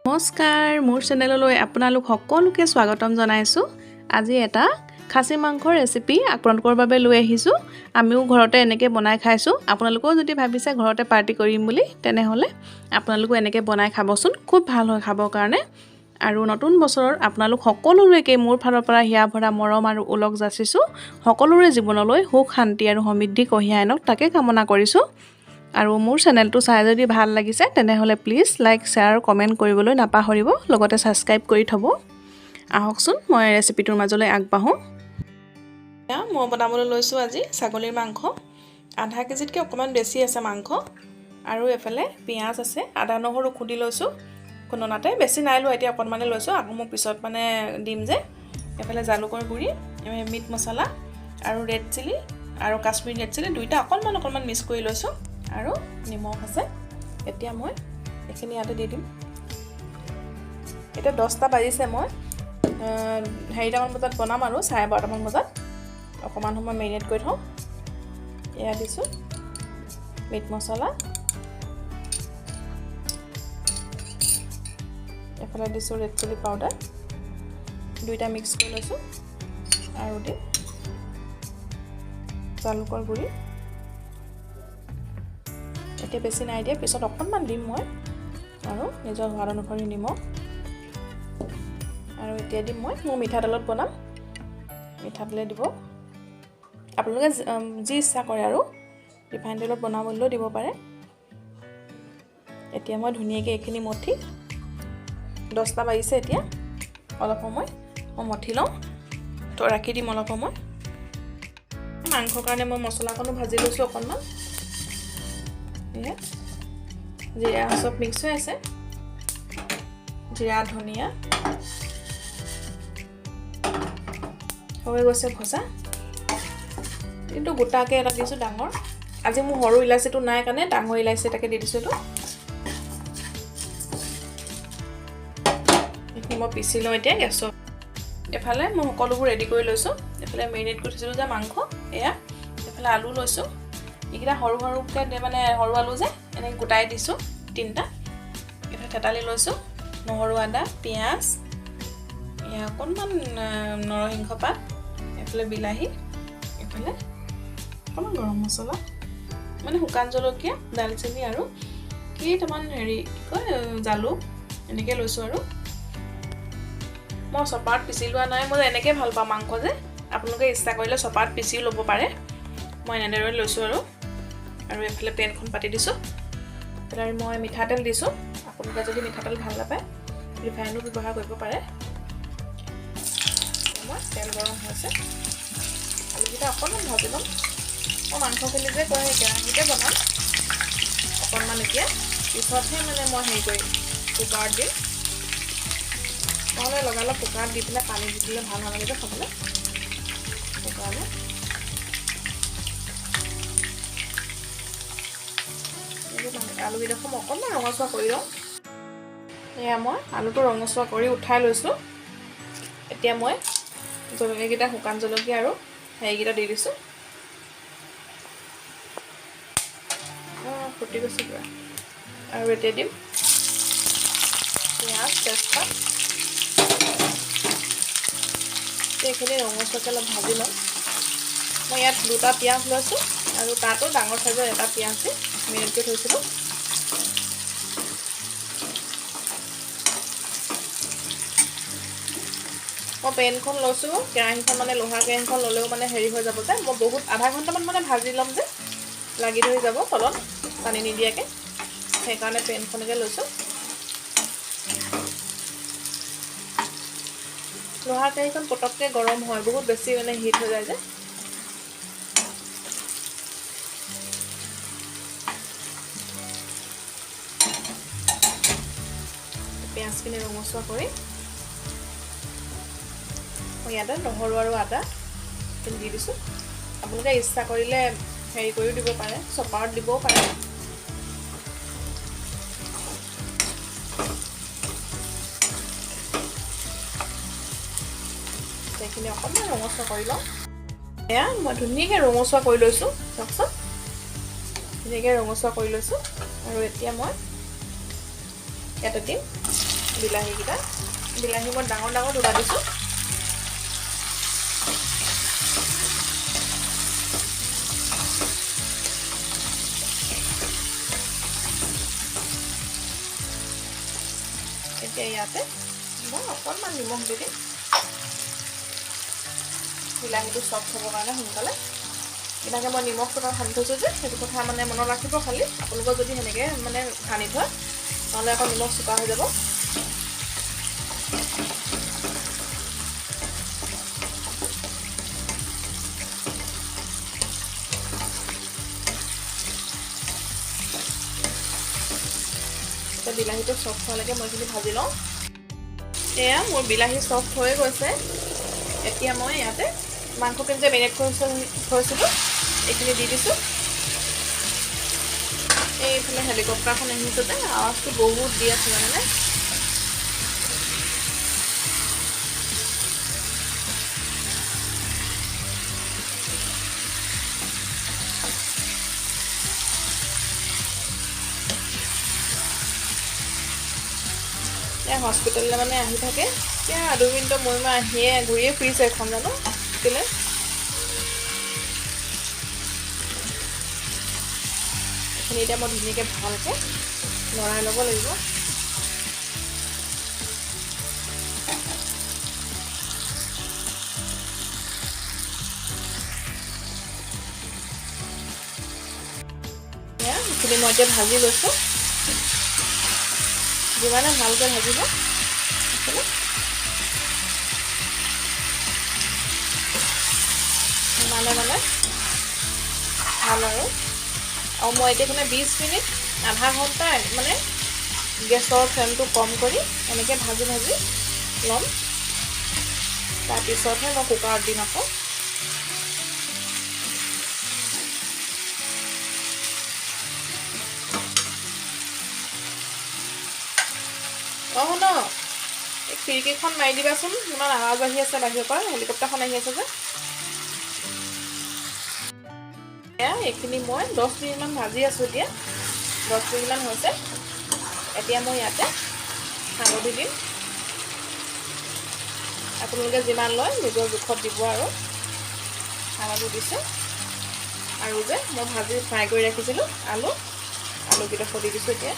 নমস্কাৰ মোৰ চেনেললৈ আপোনালোক সকলোকে স্বাগতম জনাইছো। আজি এটা খাচী মাংসৰ ৰেচিপি আপোনালোকৰ বাবে লৈ আহিছো। আমিও ঘৰতে এনেকৈ বনাই খাইছো। আপোনালোকেও যদি ভাবিছে ঘৰতে পাৰ্টি কৰিম বুলি তেনেহলে আপোনালোকো এনেকৈ বনাই খাবচোন। খুব ভাল হয় খাবৰ কাৰণে। আৰু নতুন বছৰৰ আপোনালোক সকলোলৈকে মোৰ ফালৰ পৰা হিয়া ভৰা মৰম আৰু ওলগ যাচিছো। সকলোৰে জীৱনলৈ সুখ শান্তি আৰু সমৃদ্ধি কঢ়িয়াই আনক তাকে কামনা কৰিছো। আৰু মোৰ চেনেলটো চাই যদি ভাল লাগিছে তেনেহলে প্লিজ লাইক শেয়াৰ কমেন্ট কৰিবলৈ নাপাহৰিব, লগতে সাবস্ক্ৰাইব কৰি থব। আহকচোন মই ৰেচিপিটোৰ মাজলৈ আগবাঢ়ো। মই বনাবলৈ লৈছো আজি ছাগলীৰ মাংস। আধা কেজিতকৈ অকমান বেছি আছে মাংস। আৰু এফালে পিয়াজ আছে, আদা নহৰু খুদি লৈছো খুননাতে, বেছি নাই লোৱা, এতিয়া অকণমানে লৈছো, আকৌ মই পিছত মানে দিম যে। এফালে জালুকৰ গুড়ি, মিট মছলা আৰু ৰেড চিলি আৰু কাশ্মীৰী ৰেড চিলি দুইটা অকণমান মিক্স কৰি লৈছো। আৰু নিমখ আছে। এতিয়া মই এইখিনি ইয়াতে দি দিম। এতিয়া 10টা বাজিছে, মই 4টামান বজাত বনাম আৰু 12:30মান বজাত অকণমান সময় মেৰিনেট কৰি থওঁ। এয়া দিছোঁ মিট মছলা, এফালে দিছোঁ ৰেড চিলি পাউডাৰ, দুইটা মিক্স কৰি লৈছোঁ। আৰু দিম জালুকৰ গুড়ি। এতিয়া বেছি নাই দিয়া, পিছত অকণমান দিম মই। আৰু নিজৰ সোৱাদ অনুসৰি নিমখ। আৰু এতিয়া দিম মই মিঠাতেলত বনাম, মিঠাতেলে দিব। আপোনালোকে যি ইচ্ছা কৰে আৰু ৰিফাইন তেলত বনাবলৈও দিব পাৰে। এতিয়া মই ধুনীয়াকৈ এইখিনি মঠি 10টা বাজিছে, এতিয়া অলপ সময় মই মঠি লওঁ, তো ৰাখি দিম অলপ সময়। মাংসৰ কাৰণে মই মছলাকণো ভাজি লৈছোঁ অকণমান। জিৰা চব মিক্স হৈ আছে, জিৰা ধনিয়া হৈ গৈছে ভজা। কিন্তু গোটাকৈ এটা দিছোঁ ডাঙৰ। আজি মোৰ সৰু ইলাচিটো নাই কাৰণে ডাঙৰ ইলাচি এটাকে দি দিছোঁ। এইখিনি মই পিচি লওঁ এতিয়া গেছত। এফালে মই সকলোবোৰ ৰেডি কৰি লৈছোঁ। এফালে মেৰিনেট কৰি থৈছিলোঁ যে মাংস, এয়া এফালে আলু লৈছোঁ। এইকেইটা সৰুকৈ মানে সৰু আলু যে এনেকৈ গোটাই দিছোঁ 3টা। এফালে থেতালি লৈছোঁ, নহৰু আদা পিঁয়াজ, এয়া অকণমান নৰসিংহ পাত, এফালে বিলাহী, এফালে অকণমান গৰম মছলা, মানে শুকান জলকীয়া, দালচেনি আৰু কেইটামান কি কয় জালুক, এনেকৈ লৈছোঁ। আৰু মই চপাৰত পিচি লোৱা নাই, মই এনেকৈ ভাল পাওঁ মাংস যে। আপোনালোকে ইচ্ছা কৰিলে চপাৰত পিচিও ল'ব পাৰে। মই এনেদৰে লৈছোঁ। আৰু এফালে পেনখন পাতি দিছোঁ। আৰু মই মিঠাতেল দিছোঁ। আপোনালোকে যদি মিঠাতেল ভাল নাপায় ৰিফাইনো ব্যৱহাৰ কৰিব পাৰে। মই তেল গৰম হৈছে, আলুকেইটা অকণমান ভাজি ল'ম। মই মাংসখিনি যে কয় কেৰাহীতে বনাম অকণমান। এতিয়া পিছতহে মানে মই হেৰি কৰিম, কুকাৰত দিম। নহ'লে লগালগ কুকাৰত দি পেলাই পানী দি দিলে ভাল নালাগে যে খাবলৈ। সেইকাৰণে আলুকেইডোখৰ মই অকণমান ৰঙচুৱা কৰি লওঁ। এয়া মই আলুটো ৰঙচুৱা কৰি উঠাই লৈছোঁ। এতিয়া মই জলকীয়াকেইটা, শুকান জলকীয়া আৰু হেৰিকেইটা দি দিছোঁ। ফুটি গৈছে পুৰা। আৰু এতিয়া দিম পিঁয়াজ, তেজপাত। এইখিনি ৰঙচুৱাকৈ অলপ ভাজি লওঁ। মই ইয়াত 2টা পিঁয়াজ লৈছোঁ, আৰু তাতো ডাঙৰ চাইজৰ এটা পিঁয়াজ দি মেৰিনেট কৰি থৈছিলোঁ। মই পেনখন লৈছোঁ, কেৰাহীখন মানে লোহাৰ কেৰাহীখন ল'লেও মানে হেৰি হৈ যাব যে। মই বহুত আধা ঘণ্টামান মানে ভাজি ল'ম যে, লাগি ধৰি যাব তলত পানী নিদিয়াকৈ। সেইকাৰণে পেনখনকে লৈছোঁ। লোহাৰ কেৰাহীখন পটককৈ গৰম হয়, বহুত বেছি মানে হিট হৈ যায় যে। পিঁয়াজখিনি ৰঙচুৱা কৰি মই ইয়াতে নহৰু আৰু আদা দি দিছোঁ। আপোনালোকে ইচ্ছা কৰিলে হেৰি কৰিও দিব পাৰে, চপাৰত দিবও পাৰে। সেইখিনি অকণমান ৰঙচুৱা কৰি লওঁ। এয়া মই ধুনীয়াকৈ ৰঙচুৱা কৰি লৈছোঁ, চাওকচোন ধুনীয়াকৈ ৰঙচুৱা কৰি লৈছোঁ। আৰু এতিয়া মই ইয়াতে দিম বিলাহীকেইটা বিলাহী মই ডাঙৰ ডাঙৰ দুটা দিছোঁ। এতিয়া ইয়াতে মই অকণমান নিমখ দি দিম, বিলাহীটো চফ্ট হ'বৰ কাৰণে সোনকালে। এনেকৈ মই নিমখ টকা সানি থৈছোঁ যে, সেইটো কথা মানে মনত ৰাখিব খালি। আপোনালোকৰ যদি সেনেকৈ মানে সানি থয় নহ'লে আকৌ নিমখ চোকা হৈ যাব। বিলাহীটো চফ্ট হোৱালৈকে মই এইখিনি ভাজি লওঁ। এয়া মোৰ বিলাহী চফ্ট হৈ গৈছে। এতিয়া মই ইয়াতে মাংসখিনি যে মেৰিনেট কৰি থৈছিলোঁ এইখিনি দি দিছোঁ। এইফালে হেলিকপ্টাৰখন আহিছে যে আৱাজটো বহুত দি আছে জানেনে। হস্পিটেললৈ মানে আহি থাকে, এতিয়া 2 মিনিটৰ মই আহিয়ে ঘূৰিয়ে ফুৰিছে এখন জানো কেলৈ। এইখিনি এতিয়া মই ধুনীয়াকৈ ভালকৈ লৰাই ল'ব লাগিব। এইখিনি মই এতিয়া ভাজি লৈছোঁ। যিমানে ভালকৈ ভাজিব সিমানে মানে ভাল আৰু মই এতিয়া 20 মিনিট আধা ঘণ্টা মানে গেছৰ ফ্লেমটো কম কৰি এনেকৈ ভাজি ভাজি ল'ম। তাৰপিছতহে মই কুকাৰত দিম আকৌ। ন এই খিৰিকীখন মাৰি দিবাচোন, ইমান আৱাজ আহি আছে বাহিৰৰ পৰা, হেলিকপ্টাৰখন আহি আছে যে। এইখিনি মই 10 মিনিটমান ভাজি আছোঁ। এতিয়া 10 মিনিটমান হৈছে। এতিয়া মই ইয়াতে হালধি দিম। আপোনালোকে যিমান লয় নিজৰ জোখত দিব আৰু। হালধি দিছোঁ আৰু যে মই ভাজি ফ্ৰাই কৰি ৰাখিছিলোঁ আলুকেইডোখৰ দি দিছোঁ। এতিয়া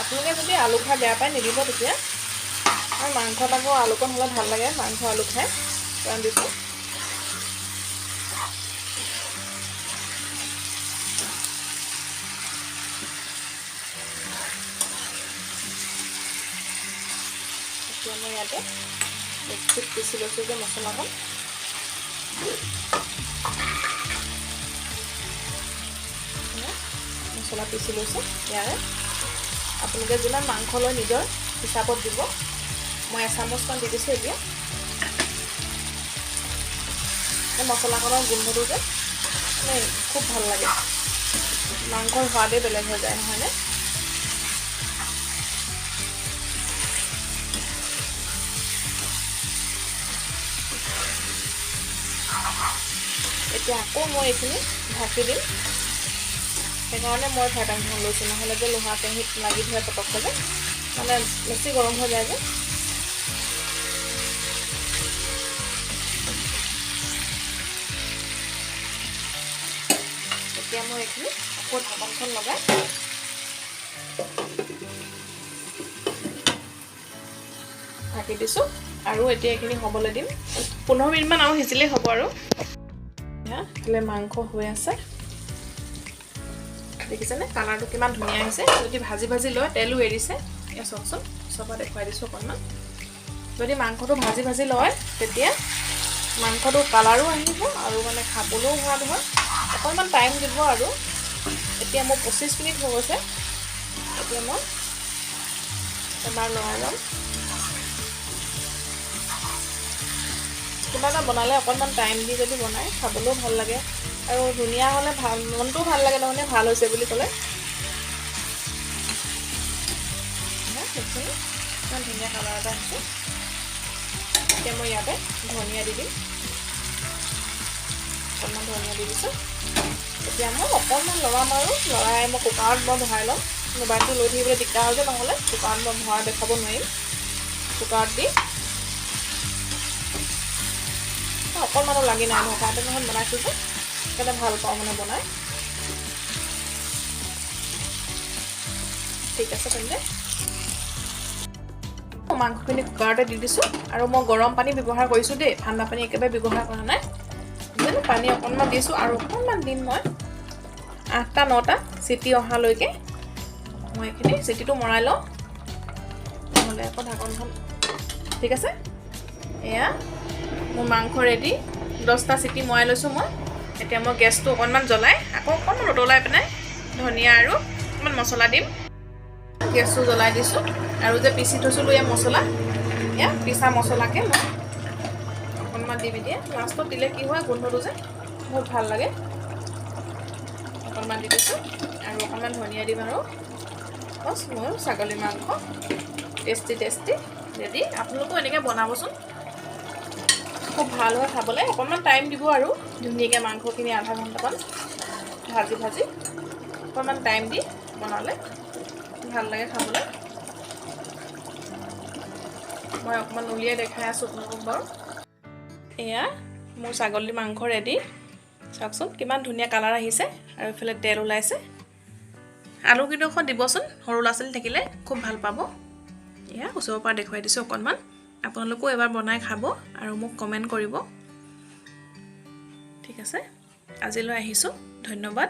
আপোনালোকে যদি আলু খাই বেয়া পায় নিদিব তেতিয়া, আৰু মাংসত আকৌ আলুকণ হ'লে ভাল লাগে, মাংস আলু খাই কাৰণ দিছোঁ। এতিয়া মই ইয়াতে মিক্সিত পিচি লৈছোঁ যে মছলাখন। মছলা পিচি লৈছোঁ ইয়াৰে। আপোনালোকে যিমান মাংস লয় নিজৰ হিচাপত দিব। মই এচামুচমান দি দিছোঁ। এতিয়া এই মছলাখনৰ গোন্ধটো যে মানে খুব ভাল লাগে, মাংসৰ সোৱাদেই বেলেগ হৈ যায় নহয়নে। এতিয়া আকৌ মই এইখিনি ঢাকি দিম। সেইকাৰণে মই ফ্ৰাই পেনখন লৈছোঁ, নহ'লে যে লোহা কেৰাহীত লাগি ধৰে পটককৈ যে, মানে বেছি গৰম হৈ যায় যে। এতিয়া মই এইখিনি আকৌ ঢাকনখন লগাই ঢাকি দিছোঁ আৰু এতিয়া এইখিনি হ'বলৈ দিম। 15 মিনিটমান আৰু সিজিলেই হ'ব আৰু। এতিয়া মাংস হৈ আছে, দেখিছেনে কালাৰটো কিমান ধুনীয়া আহিছে। যদি ভাজি ভাজি লয় তেলো এৰিছে। এয়া চাওকচোন, চবত দেখুৱাই দিছোঁ অকণমান। যদি মাংসটো ভাজি ভাজি লয় তেতিয়া মাংসটো কালাৰো আহিব আৰু মানে খাবলৈও সোৱাদ হয়। অকণমান টাইম দিব আৰু। এতিয়া মোৰ 25 মিনিট হৈ গৈছে। এতিয়া মই এবাৰ লৰাই ল'ম। কিবা এটা বনালে অকণমান টাইম দি যদি বনায় খাবলৈও ভাল লাগে আৰু ধুনীয়া হ'লে ভাল, মনটোও ভাল লাগে নহয়নে ভাল হৈছে বুলি ক'লে। ইমান ধুনীয়া কালাৰ এটা আহিছে। এতিয়া মই ইয়াতে ধনিয়া দি দিম, অকণমান ধনিয়া দি দিছোঁ। এতিয়া মই অকণমান লৰাম আৰু লৰাই মই কুকাৰত মই বহাই ল'ম। মোবাইলটো লৈ থাকিবলৈ দিগদাৰ হয় যে, নহ'লে কুকাৰত মই ভৰাই দেখাব নোৱাৰিম। কুকাৰত দি অকণমানো লাগি নাই নহয়, কাৰেণ্টৰ নহয় বনাইছোঁ যে সেইকাৰণে ভাল পাওঁ মানে বনাই। ঠিক আছে তেন্তে মাংসখিনি কুকাৰতে দি দিছোঁ আৰু মই গৰম পানী ব্যৱহাৰ কৰিছোঁ দেই, ঠাণ্ডা পানী একেবাৰে ব্যৱহাৰ কৰা নাই। পানী অকণমান দিছোঁ আৰু অকণমান দিম মই 8টা 9টা চিটি অহালৈকে। মই এইখিনি চিটিটো মৰাই লওঁ, নহ'লে আকৌ ঢাকনখন। ঠিক আছে, এয়া মোৰ মাংস ৰেডি। 10টা চিটি মৰাই লৈছোঁ মই। এতিয়া মই গেছটো অকণমান জ্বলাই আকৌ অকণমান উতলাই পেলাই ধনিয়া আৰু অকণমান মছলা দিম। গেছটো জ্বলাই দিছোঁ আৰু যে পিচি থৈছিলোঁ এয়া মছলা, এয়া পিচা মছলাকে মই অকণমান দিম। এতিয়া লাষ্টত দিলে কি হয়, গোন্ধটো যে বহুত ভাল লাগে। অকণমান দি দিছোঁ আৰু অকণমান ধনিয়া দিম আৰু বছ, মোৰ ছাগলী মাংস টেষ্টি ৰেডি। আপোনালোকেও এনেকৈ বনাবচোন, খুব ভাল হয় খাবলৈ। অকণমান টাইম দিব আৰু ধুনীয়াকৈ মাংসখিনি আধা ঘণ্টামান ভাজি অকণমান টাইম দি বনালে ভাল লাগে খাবলৈ। মই অকণমান উলিয়াই দেখাই আছোঁ আপোনালোকক বাৰু। এয়া মোৰ ছাগলী মাংস ৰেডি। চাওকচোন কিমান ধুনীয়া কালাৰ আহিছে আৰু এইফালে তেল ওলাইছে। আলুকেইডোখৰ দিবচোন, সৰু ল'ৰা ছোৱালী থাকিলে খুব ভাল পাব। এয়া ওচৰৰ পৰা দেখুৱাই দিছোঁ অকণমান। আপোনালোকেও এবাৰ বনাই খাব আৰু মোক কমেণ্ট কৰিব। ঠিক আছে, আজিলৈ আহিছোঁ, ধন্যবাদ।